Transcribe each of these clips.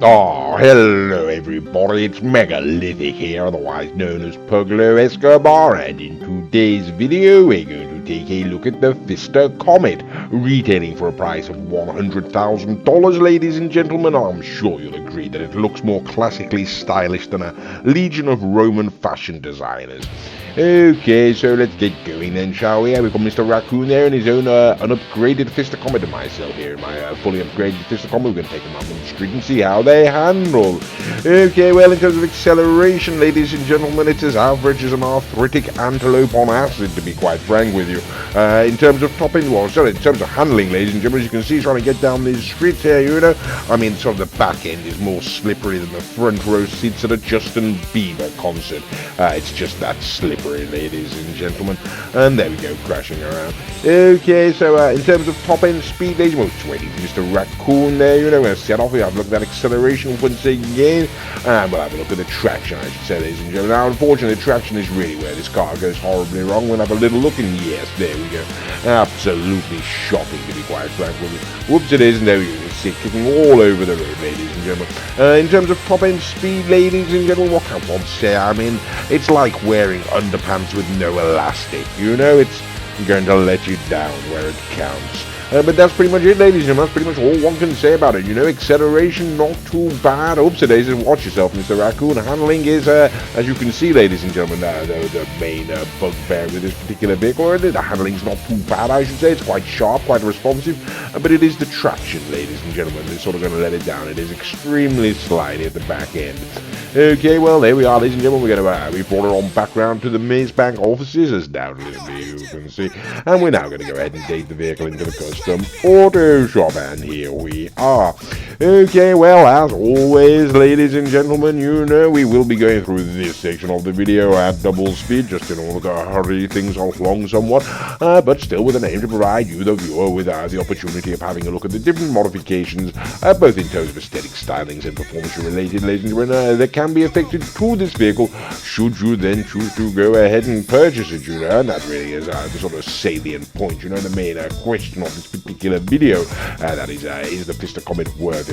Oh, hello everybody, it's Megalithic here, otherwise known as Puglo Escobar, and in today's video we're going to take a look at the Pfister Comet, retailing for a price of $100,000, ladies and gentlemen. I'm sure you'll agree that it looks more classically stylish than a legion of Roman fashion designers. Okay, so let's get going then, shall we? We've got Mr. Raccoon there in his own unupgraded Pfister Comet, and myself here in my fully upgraded Pfister Comet. We're going to take them out on the street and see how they handle. Okay, well, in terms of acceleration, ladies and gentlemen, it's as average as an arthritic antelope on acid, to be quite frank with you. In terms of topping, in terms of handling, ladies and gentlemen, as you can see, trying to get down these streets here, you know, I mean, sort of the back end is more slippery than the front row seats at a Justin Bieber concert. It's just that slippery, ladies and gentlemen, and there we go, crashing around. Okay, so in terms of top end speed, ladies, we're just waiting for Mr. Raccoon there, you know. We're going to set off. We have a look at that acceleration once again, and we'll have a look at the traction, I should say, ladies and gentlemen. Now, unfortunately, the traction is really where this car goes horribly wrong. We'll have a little look, and yes, there we go. Absolutely shocking, to be quite frank with you. Whoops, it is, and there we go. You can see it kicking all over the road, ladies and gentlemen. In terms of top end speed, ladies and gentlemen, what can one say? I mean, it's like wearing underpants with no elastic, you know. It's going to let you down where it counts. But that's pretty much it, ladies and gentlemen. That's pretty much all one can say about it. You know, acceleration, not too bad. Oops, it is. Watch yourself, Mr. Raccoon. Handling is, as you can see, ladies and gentlemen, the main bugbear with this particular vehicle. The handling's not too bad, I should say. It's quite sharp, quite responsive. But it is the traction, ladies and gentlemen, that's sort of going to let it down. It is extremely slidey at the back end. Okay, well, there we are, ladies and gentlemen. We brought her on back round to the Maze Bank offices, as doubtlessly you can see. And we're now going to go ahead and take the vehicle into the custom auto shop, and here we are. Okay, well, as always, ladies and gentlemen, you know, we will be going through this section of the video at double speed, just in order to hurry things along somewhat, but still with an aim to provide you, the viewer, with the opportunity of having a look at the different modifications, both in terms of aesthetic stylings and performance related, ladies and gentlemen, that can be affected to this vehicle, should you then choose to go ahead and purchase it, you know. And that really is the sort of salient point, you know, the main question of this particular video. That is the Pfister Comet worth it?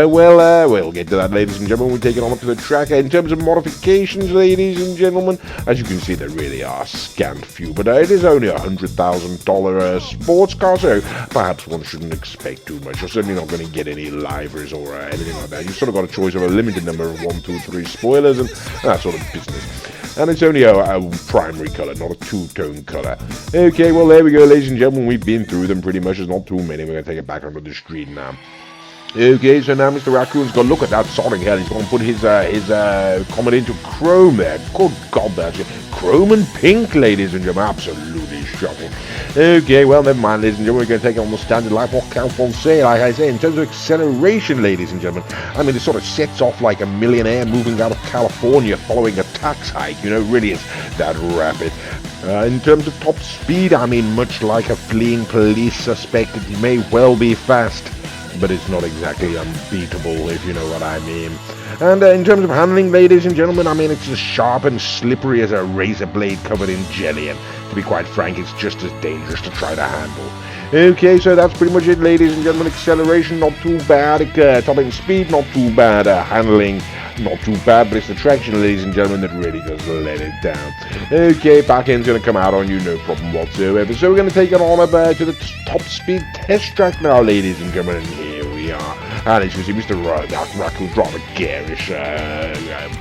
We'll get to that, ladies and gentlemen. We'll take it on up to the track. In terms of modifications, ladies and gentlemen, as you can see, there really are scant few, but it is only $100,000 sports car, so perhaps one shouldn't expect too much. You're certainly not going to get any liveries or anything like that. You've sort of got a choice of a limited number of 1, 2, 3 spoilers and that sort of business. And it's only a primary colour, not a two-tone colour. Okay, well, there we go, ladies and gentlemen. We've been through them pretty much. There's not too many. We're going to take it back onto the street now. Okay, so now Mr. Raccoon's got to look at that sodding hell. He's going to put his Comet into chrome there. Good God, that's it. Chrome and pink, ladies and gentlemen. Absolutely shocking. Okay, well, never mind, ladies and gentlemen. We're going to take it on the standard life. What can one say? Like I say, in terms of acceleration, ladies and gentlemen, I mean, it sort of sets off like a millionaire moving out of California following a tax hike. You know, it really is that rapid. In terms of top speed, I mean, much like a fleeing police suspect, it may well be fast, but it's not exactly unbeatable, if you know what I mean. And in terms of handling, ladies and gentlemen, I mean, it's as sharp and slippery as a razor blade covered in jelly, and to be quite frank, it's just as dangerous to try to handle. Okay, so that's pretty much it, ladies and gentlemen. Acceleration, not too bad. Top end speed, not too bad. Handling, not too bad, but it's the traction, ladies and gentlemen, that really does let it down. Okay, back end's going to come out on you, no problem whatsoever. So we're going to take it on up to the top speed test track now, ladies and gentlemen, and here we are. And as you can see, Mr. Raccoon's rather garish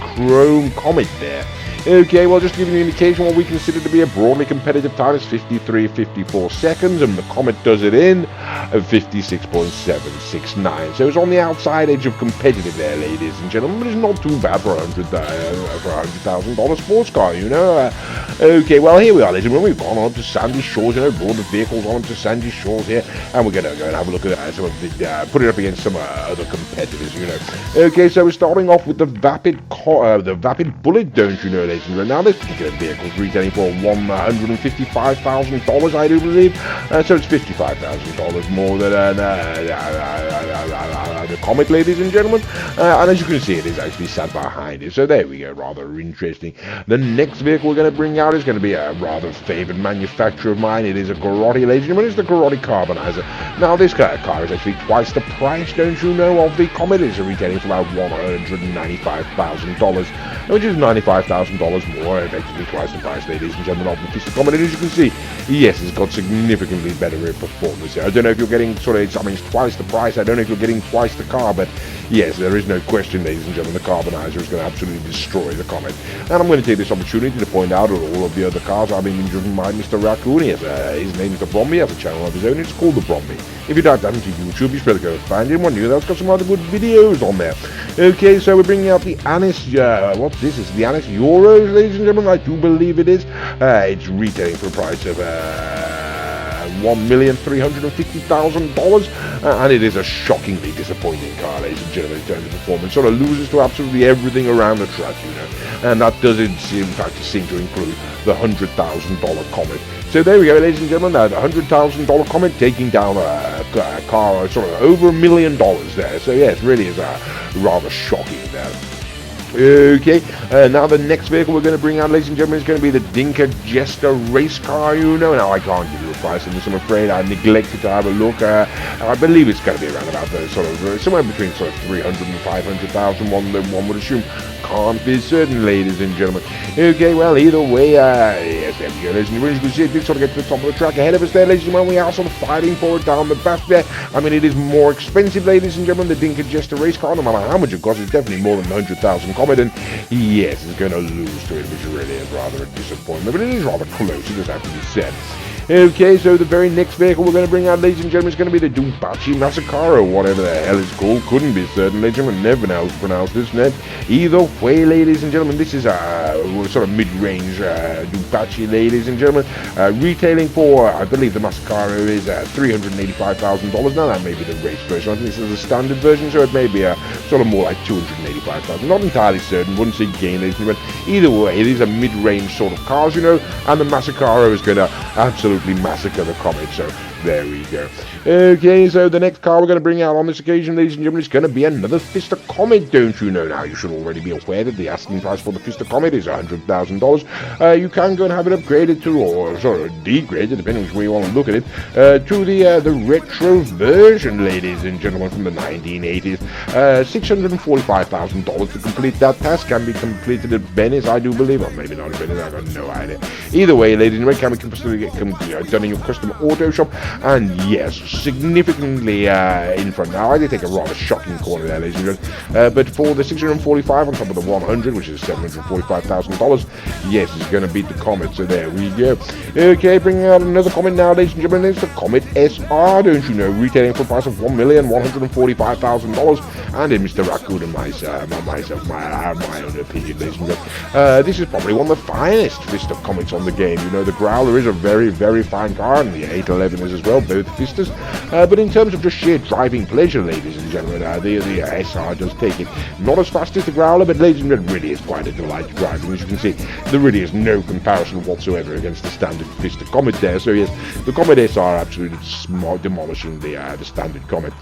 chrome Comet there. Okay, well, just to give you an indication, what we consider to be a broadly competitive time is 53.54 seconds, and the Comet does it in 56.769. So it's on the outside edge of competitive there, ladies and gentlemen, but it's not too bad for a $100,000 sports car, you know. Okay, well, here we are, ladies and gentlemen. We've gone on to Sandy Shores, you know, brought the vehicles on to Sandy Shores here, and we're going to go and have a look at some of the, put it up against some other competitors, you know. Okay, so we're starting off with the Vapid Bullet, don't you know, ladies and gentlemen. Now, this particular vehicle is retailing for $155,000, I do believe. So it's $55,000 more than the Comet, ladies and gentlemen. And as you can see, it is actually sat behind it. So there we go, rather interesting. The next vehicle we're going to bring out is going to be a rather favored manufacturer of mine. It is a Garotti, ladies and gentlemen. It's the Garotti Carbonizer. Now, this car is actually twice the price, don't you know, of the Comet. It's retailing for about $195,000, which is $95,000 more, effectively twice the price, ladies and gentlemen, of the Pfister Comet. And as you can see, yes, it's got significantly better performance here. I don't know if you're getting it's twice the price. I don't know if you're getting twice the car, but yes, there is no question, ladies and gentlemen, the Carbonizer is going to absolutely destroy the Comet. And I'm going to take this opportunity to point out that all of the other cars are being driven by Mr. Raccoon. His name is the Bromby. He has a channel of his own. It's called the Bromby. If you type that into YouTube, you should better go find him. One new, that's got some other good videos on there. Okay, so we're bringing out the Anis. What's this? It's the Anis Euros, ladies and gentlemen. I do believe it is. It's retailing for a price of $1,350,000, and it is a shockingly disappointing car, ladies and gentlemen, in terms of performance. Sort of loses to absolutely everything around the track, you know, and that does in fact seem to include the $100,000 Comet. So there we go, ladies and gentlemen, the $100,000 Comet taking down a car sort of over $1 million there. So yes, really is rather shocking there. Okay, now the next vehicle we're going to bring out, ladies and gentlemen, is going to be the Dinka Jester race car, you know. Now, I can't give you a price on this, I'm afraid. I neglected to have a look. I believe it's going to be around about the somewhere between 300 and 500,000, one would assume. Can't be certain, ladies and gentlemen. Okay, well, either way, yes, there we go, ladies and gentlemen. You can see it did sort of get to the top of the track ahead of us there, ladies and gentlemen. We are sort of fighting for it down the back there. I mean, it is more expensive, ladies and gentlemen, the Dinka Jester race car. No matter how much it costs, it's definitely more than 100,000 Comet, and yes, it's going to lose to it, which really is rather a disappointment, but it is rather close, it does have to be said. Okay, so the very next vehicle we're going to bring out, ladies and gentlemen, is going to be the Dubachi Masakara, whatever the hell it's called. Couldn't be certain, ladies and gentlemen. Never been able to pronounce this name. Either way, ladies and gentlemen, this is a sort of mid-range Dubachi, ladies and gentlemen. Retailing for, I believe the Masakara is $385,000. Now, that may be the race version. I think this is the standard version, so it may be sort of more like $285,000. Not entirely certain. Wouldn't say gain, ladies and gentlemen. Either way, it is a mid-range sort of cars, you know, and the Masakara is going to absolutely massacre the Comet, so there we go. Okay, so the next car we're going to bring out on this occasion, ladies and gentlemen, is going to be another Pfister Comet, don't you know? Now, you should already be aware that the asking price for the Pfister Comet is $100,000. You can go and have it upgraded to, or sort of degraded, depending on which way you want to look at it, to the retro version, ladies and gentlemen, from the 1980s. $645,000 to complete that task. Can be completed at Venice, I do believe, or maybe not at Venice, I've got no idea. Either way, ladies and gentlemen, can be done in your custom auto shop, and yes, significantly in front. Now, I did take a rather shocking corner there, ladies and gentlemen, but for the 645 on top of the 100, which is $745,000, yes, it's going to beat the Comet, so there we go. Okay, bringing out another Comet now, ladies and gentlemen, it's the Comet SR, don't you know, retailing for a price of $1,145,000, and in Mr. Raccoon and my own opinion, ladies and gentlemen, this is probably one of the finest Pfister Comets on the game. You know, the Growler is a very, very fine car, and the 811 is as well, both Pfisters. But in terms of just sheer driving pleasure, ladies and gentlemen, the SR does take it. Not as fast as the Growler, but ladies and gentlemen, really is quite a delight to drive. And as you can see, there really is no comparison whatsoever against the standard Pfister Comet there. So yes, the Comet SR absolutely demolishing the standard Comet.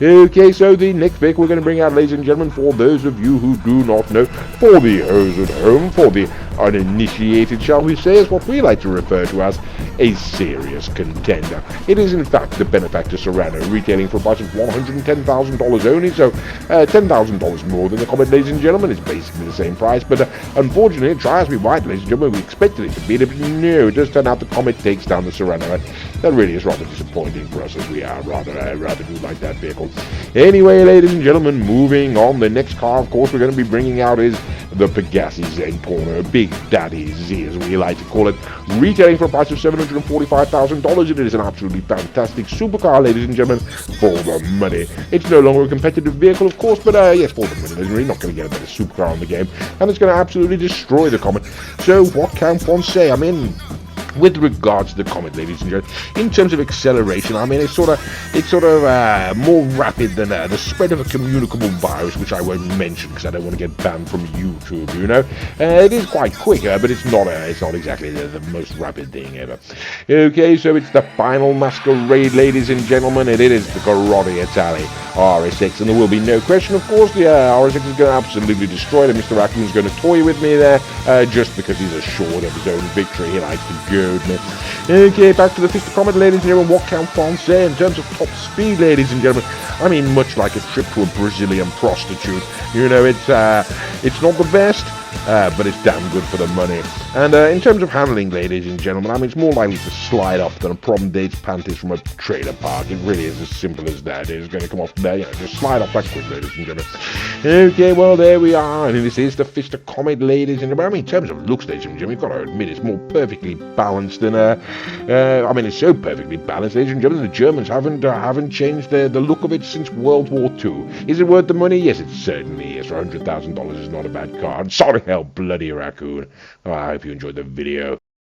Okay, so the next vehicle we're going to bring out, ladies and gentlemen, for those of you who do not know, for the hoes at home, for the uninitiated, shall we say, is what we like to refer to as a serious contender. It is in fact the Benefactor Serrano, retailing for a price of $110,000 only, so $10,000 more than the Comet, ladies and gentlemen. It's basically the same price, but unfortunately, try as we might, ladies and gentlemen, we expected it to be, but no, it does turn out the Comet takes down the Serrano. That really is rather disappointing for us, as we are rather do like that vehicle. Anyway, ladies and gentlemen, moving on, the next car, of course, we're going to be bringing out is the Pegassi Zen Porno, Big Daddy Z, as we like to call it, retailing for a price of $745,000. It is an absolutely fantastic supercar, ladies and gentlemen, for the money. It's no longer a competitive vehicle, of course, but yes, for the money, ladies and gentlemen, you're not going to get a better supercar on the game, and it's going to absolutely destroy the Comet. So what can one say? I mean, with regards to the Comet, ladies and gentlemen, in terms of acceleration, I mean, it's sort of more rapid than the spread of a communicable virus, which I won't mention because I don't want to get banned from YouTube. You know, it is quite quick, but it's not exactly the most rapid thing ever. Okay, so it's the final masquerade, ladies and gentlemen. It is the Karate Italian RSX, and there will be no question, of course, the RSX is going to absolutely destroy it, and Mr. Raccoon's going to toy with me there, just because he's assured of his own victory. He likes to goad me. Okay, back to the Pfister Comet, ladies and gentlemen. What can France say in terms of top speed, ladies and gentlemen? I mean, much like a trip to a Brazilian prostitute. You know, it's not the best, but it's damn good for the money. And in terms of handling, ladies and gentlemen, I mean, it's more likely to slide off than a prom date's panties from a trailer park. It really is as simple as that. It's going to come off there, you know, just slide off that quick, ladies and gentlemen. Okay, well, there we are. And this is the Pfister Comet, ladies and gentlemen. I mean, in terms of looks, ladies and gentlemen, you've got to admit it's more perfectly balanced than, I mean, it's so perfectly balanced, ladies and gentlemen. The Germans haven't changed the look of it since World War II. Is it worth the money? Yes, it certainly is. For $100,000 is not a bad car. I'm sorry, hell, bloody Raccoon. Oh, I hope you enjoyed the video.